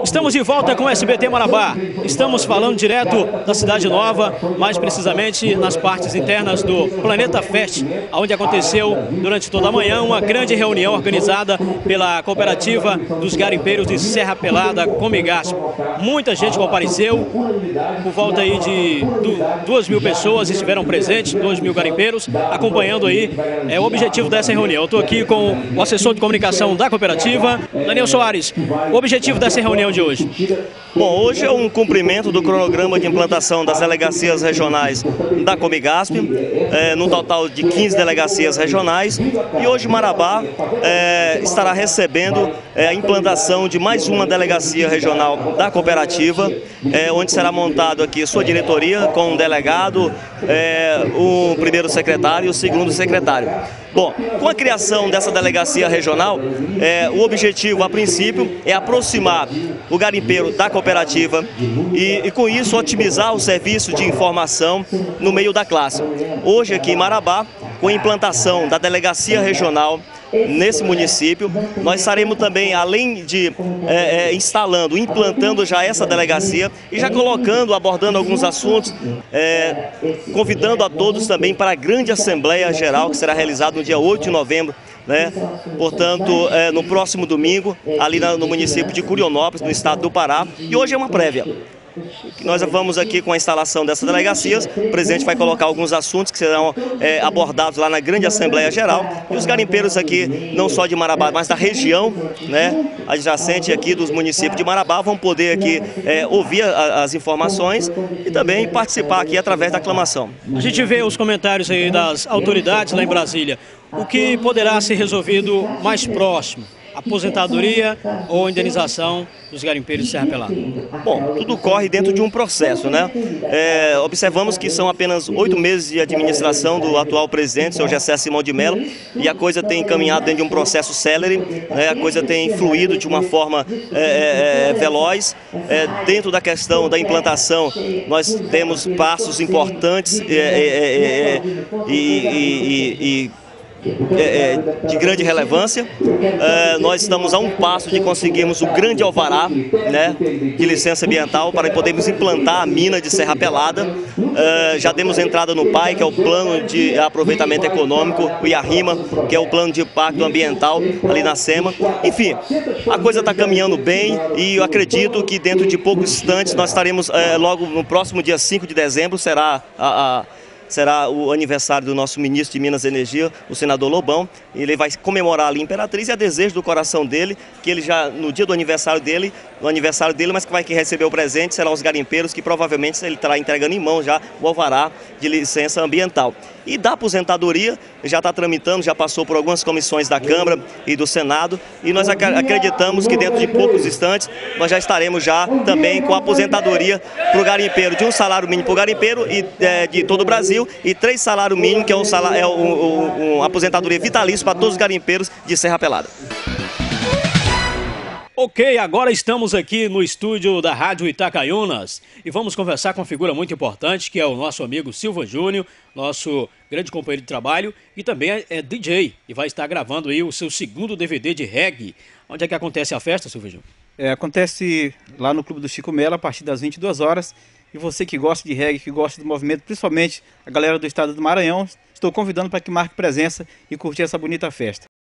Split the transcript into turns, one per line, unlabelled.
Estamos de volta com o SBT Marabá. Estamos falando direto da Cidade Nova, mais precisamente nas partes internas do Planeta Fest, onde aconteceu durante toda a manhã uma grande reunião organizada pela cooperativa dos garimpeiros de Serra Pelada, Comigasp. Muita gente compareceu, por volta aí de 2.000 pessoas estiveram presentes, 2.000 garimpeiros, acompanhando aí o objetivo dessa reunião. Eu estou aqui com o assessor de comunicação da cooperativa, Daniel Soares. O objetivo dessa reunião de hoje?
Bom, hoje é um cumprimento do cronograma de implantação das delegacias regionais da Comigasp, num total de 15 delegacias regionais, e hoje Marabá estará recebendo a implantação de mais uma delegacia regional da cooperativa, onde será montado aqui sua diretoria com um delegado, o primeiro secretário e o segundo secretário. Bom, com a criação dessa delegacia regional, o objetivo, a princípio, é aproximar o garimpeiro da cooperativa e com isso, otimizar o serviço de informação no meio da classe. Hoje, aqui em Marabá, com a implantação da delegacia regional nesse município, nós estaremos também, além de implantando já essa delegacia e já colocando, abordando alguns assuntos, convidando a todos também para a grande Assembleia Geral que será realizada no dia 8 de novembro, portanto, no próximo domingo, ali no município de Curionópolis, no estado do Pará, e hoje é uma prévia. Nós vamos aqui com a instalação dessas delegacias, o presidente vai colocar alguns assuntos que serão abordados lá na grande Assembleia Geral, e os garimpeiros aqui, não só de Marabá, mas da região, adjacente aqui dos municípios de Marabá, vão poder aqui ouvir as informações e também participar aqui através da aclamação.
A gente vê os comentários aí das autoridades lá em Brasília. O que poderá ser resolvido mais próximo? Aposentadoria ou indenização dos garimpeiros de Serra Pelada?
Bom, tudo corre dentro de um processo, observamos que são apenas 8 meses de administração do atual presidente, seu Gessé Simão de Mello, e a coisa tem caminhado dentro de um processo célere, a coisa tem fluído de uma forma veloz. Dentro da questão da implantação, nós temos passos importantes de grande relevância. Nós estamos a um passo de conseguirmos o grande alvará de licença ambiental para podermos implantar a mina de Serra Pelada. Já demos entrada no PAI, que é o Plano de Aproveitamento Econômico, o IARIMA, que é o Plano de Impacto Ambiental ali na SEMA. Enfim, a coisa está caminhando bem e eu acredito que dentro de poucos instantes nós estaremos, logo no próximo dia 5 de dezembro, será o aniversário do nosso ministro de Minas e Energia, o senador Lobão. Ele vai comemorar ali a Imperatriz e é desejo do coração dele que ele já, no dia do aniversário dele, mas que vai receber o presente serão os garimpeiros, que provavelmente ele estará entregando em mão já o alvará de licença ambiental. E da aposentadoria, já está tramitando, já passou por algumas comissões da Câmara e do Senado, e nós acreditamos que dentro de poucos instantes nós já estaremos já também com a aposentadoria para o garimpeiro, de um salário mínimo para o garimpeiro de todo o Brasil, e 3 salários mínimos, que é uma aposentadoria vitalícia para todos os garimpeiros de Serra Pelada.
Ok, agora estamos aqui no estúdio da Rádio Itacaiunas e vamos conversar com uma figura muito importante, que é o nosso amigo Silva Júnior, nosso grande companheiro de trabalho e também é DJ e vai estar gravando aí o seu segundo DVD de reggae. Onde é que acontece a festa, Silva Júnior?
Acontece lá no Clube do Chico Melo a partir das 22 horas. E você que gosta de reggae, que gosta do movimento, principalmente a galera do estado do Maranhão, estou convidando para que marque presença e curtir essa bonita festa.